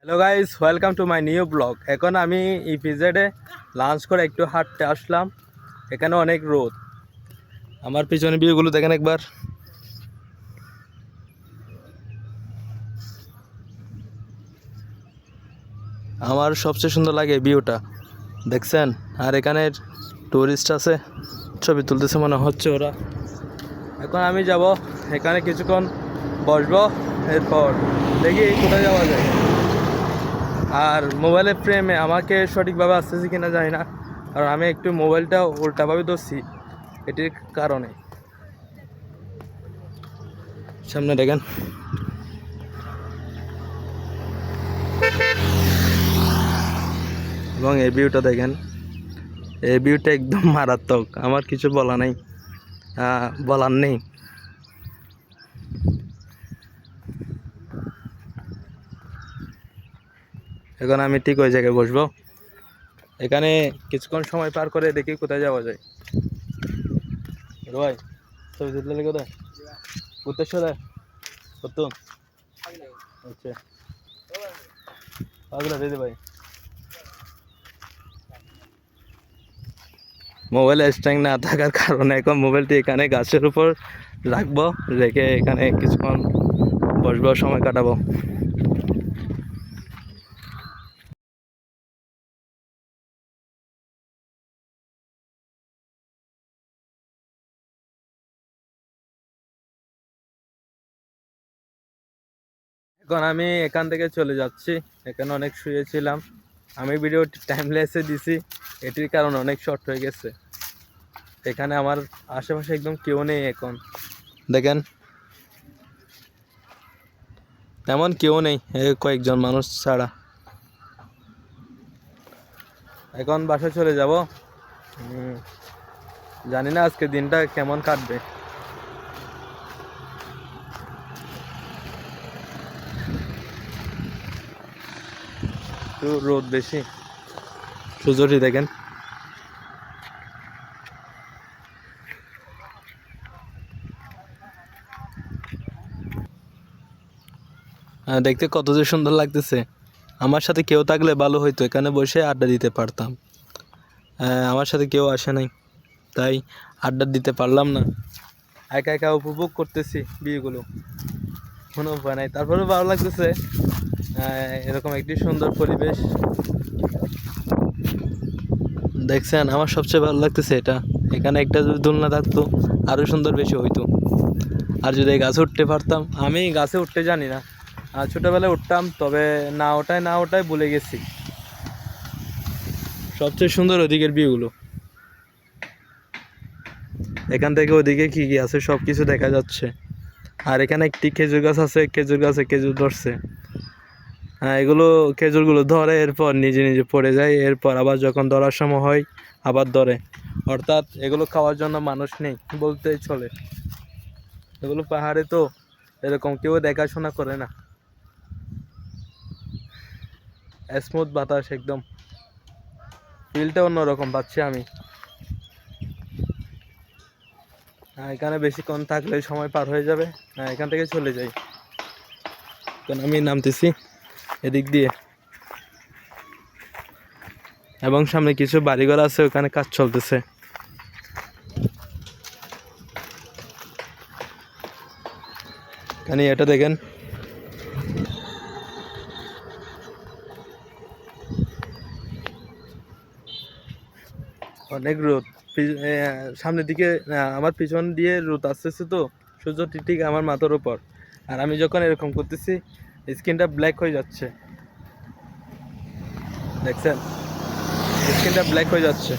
Hello guys, welcome to my new blog. এখন আমি ইপিজেডে lunch করে একটু হাঁটতে আসলাম। এখানে অনেক রোদ। আমার পিছনে ভিউগুলো দেখেন একবার। আমার সবচেয়ে সুন্দর লাগে ভিউটা, দেখছেন? আর এখানে টুরিস্ট আছে, ছবি তুলতেছে মনে হচ্ছে ওরা। এখন আমি যাব, এখানে কিছুক্ষণ বসবো, এরপর দেখি কোথায় যাওয়া যায়। আর মোবাইলের ফ্রেমে আমাকে সঠিকভাবে আসতেছে কিনা জানি না, আর আমি একটু মোবাইলটা উল্টাভাবে ধরছি, এটির কারণে। সামনে দেখেন, এবং এই ভিউটা দেখেন। এই ভিউটা একদম মারাত্মক, আমার কিছু বলা নেই, বলার নেই। এখন আমি ঠিক ওই জায়গায় বসবো। এখানে কিছুক্ষণ সময় পার করে দেখি কোথায় যাওয়া যায়। ভাই ছবি তুলতে কোথায়? উত্তরসরে কত? আচ্ছা আগলা দিদি ভাই, মোবাইলে স্ট্যান্ড না থাকার কারণে এখন মোবাইলটি এখানে গাছের উপর রাখবো, রেখে এখানে কিছুক্ষণ বসবো, সময় কাটাবো। এখন আমি এখান থেকে চলে যাচ্ছি। এখানে অনেক শুয়েছিলাম, আমি ভিডিও টাইমলেসে দিছি, এটির কারণে অনেক শর্ট হয়ে গেছে। এখানে আমার আশেপাশে একদম কেউ নেই এখন, দেখেন তেমন কেউ নেই, কয়েকজন মানুষ ছাড়া। এখন বাসায় চলে যাব। জানি না আজকে দিনটা কেমন কাটবে। একটু রোদ বেশি, সূর্যটি দেখেন। দেখতে কত যে সুন্দর লাগতেছে। আমার সাথে কেউ থাকলে ভালো হইতো, এখানে বসে আড্ডা দিতে পারতাম। আমার সাথে কেউ আসে নাই, তাই আড্ডা দিতে পারলাম না। একা একা উপভোগ করতেছি ভিউগুলো, কোনো উপায় নাই। তারপরেও ভালো লাগতেছে, এরকম একটি সুন্দর পরিবেশ। দেখছেন, আমার সবচেয়ে ভালো লাগতেছে এটা। এখানে একটা যদি দোলনা থাকতো আরও সুন্দর বেশি হইতো। আর যদি গাছে উঠতে পারতাম। আমি গাছে উঠতে জানি না, ছোটোবেলায় উঠতাম, তবে না ওটাই ভুলে গেছি। সবচেয়ে সুন্দর ওদিকের ভিউগুলো। এখান থেকে ওদিকে কী কী আছে সব কিছু দেখা যাচ্ছে। আর এখানে একটি খেজুর গাছ আছে, খেজুর গাছে খেজুর ধরছে। এগুলো খেজুরগুলো ধরে, এরপর নিজে নিজে পড়ে যায়, এরপর আবার যখন ধরার সময় হয় আবার ধরে। অর্থাৎ এগুলো খাওয়ার জন্য মানুষ নেই বলতেই চলে। এগুলো পাহাড়ে তো এরকম কেউ দেখাশোনা করে না। স্মুথ বাতাস একদম, ফিলটা অন্যরকম পাচ্ছি আমি। এখানে বেশিক্ষণ থাকলে সময় পার হয়ে যাবে। এখান থেকে চলে যাই। কারণ আমি নামতেছি এদিক দিয়ে, এবং সামনে কিছু বাড়িঘর আছে, ওখানে কাজ চলতেছে। এখানে এটা দেখেন, অনেক রোদ। সামনের দিকে আমার পিছন দিয়ে রোদ আসতেছে, তো সূর্যটি ঠিক আমার মাথার উপর। আর আমি যখন এরকম করতেছি, স্কিনটা ব্ল্যাক হয়ে যাচ্ছে, দেখছেন? স্কিনটা ব্ল্যাক হয়ে যাচ্ছে।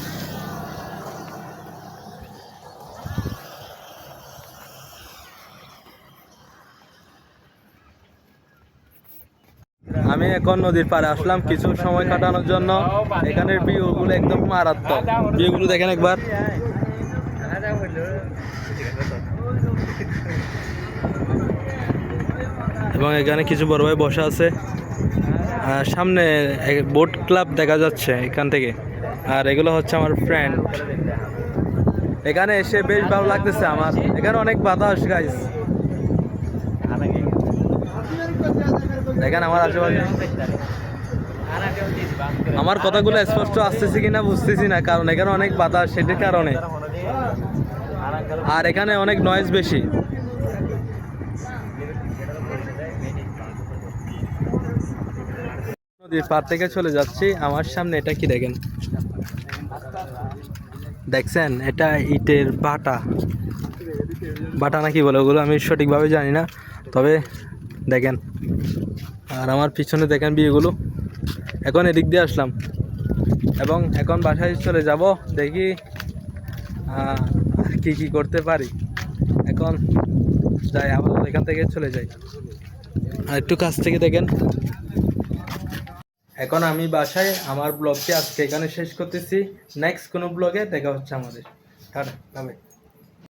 আমি এখন নদীর পাড়ে আসলাম কিছু সময় কাটানোর জন্য। এখানের ভিউগুলো একদম মারাত্মক। ভিউগুলো দেখেন একবার। এবং এখানে কিছু বড় ভাই বসে আছে। সামনে বোট ক্লাব দেখা যাচ্ছে এখান থেকে। আর এগুলো হচ্ছে আমার ফ্রেন্ড। এখানে এসে বেশ ভালো লাগতেছে আমার। এখানে অনেক বাতাস গাইস, দেখেন আমার আশেপাশে, আমার কথাগুলো স্পষ্ট আসতেছে কিনা বুঝতেছি না, কারণ এখানে অনেক বাতাস, সেটার কারণে। আর এখানে অনেক নয়েজ বেশি। নদীর পার থেকে চলে যাচ্ছি, আমার সামনে এটা কি দেখেন, দেখছেন? এটা ইটের বাটা, বাটা নাকি বলে ওগুলো, আমি সঠিকভাবে জানি না, তবে দেখেন। আর আমার পিছনে দেখেন বিয়েগুলো। এখন এদিক দিয়ে আসলাম এবং এখন বাসায় চলে যাব, দেখি কি কি করতে পারি। এখন যাই, আবার এখান থেকে চলে যাই। আর একটু কাছ থেকে দেখেন। এখন আমি বাসায়, আমার ব্লগটি আজকে এখানে শেষ করতেছি। নেক্সট কোনো ব্লগে দেখা হচ্ছে আমাদের। Tata, by.